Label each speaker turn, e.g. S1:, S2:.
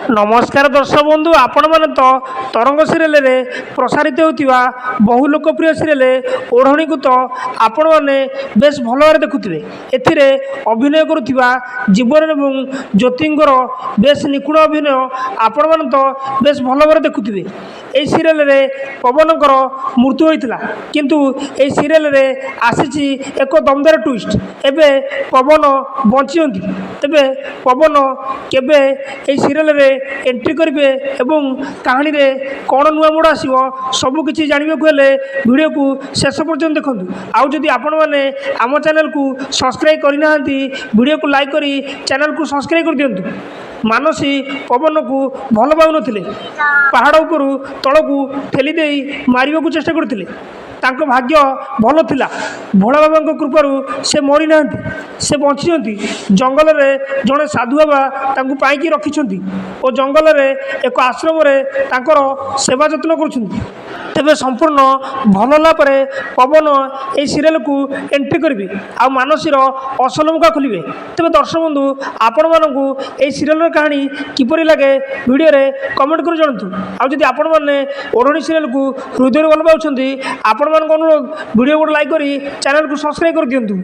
S1: नमस्कार दर्शक बंधु आपण मैंने तो तरंग सीरियल रे प्रसारित होता बहु लोकप्रिय सीरियल ओढ़णी को तो आपण मैंने बेस भल भाव देखुवे। एथिरे अभिनय करुवा जीवन एवं ज्योतिंकर बेस निपुण अभिनय आपण मैंने तो बेस भल भाव देखुवे। यही सीरियल रे पवनकर मृत्यु होता किंतु यही सीरियल रे आसी एक दमदार ट्विस्ट। एबे पवन बंची तेबे पवन केबे यही सीरियल रे एंट्री करेंगे एवं कहानी रे कौन नुआ मोड़ आसो सबकि जानवा वीडियो को शेष पर्यटन देखूँ। आउ जदि आपण मैंने आम चैनल को सब्सक्राइब करना वीडियो को लाइक करी चैनल को सब्सक्राइब कर दिंतु। मानसी पवन को भल पाऊन पहाड़ उपर तल को ठेली दे मारिबा को चेष्टा करते तांको भाग्य भल थिला। भोला बाबा कृपारू से मरी ना से बंची जंगल में जड़े साधु बाबा तांको पाइकी रखिंट और जंगल में एक आश्रम तांकर सेवा जत्न कर। तेबे संपूर्ण भल होगापर पवन ये सीरियल को एंट्री करेंगे आ मानसीर असल मुखा खोलेंगे। तेज दर्शक बंधु आपण मानू ये सीरियल कहानी किपरि लगे वीडियो रे कमेंट कर जनातु। आदि आपण मैंने ओढ़णी सीरियल को हृदय भल पाँच आपण अनुरोध वीडियो को लाइक करी चैनल को सब्सक्राइब कर दिंतु।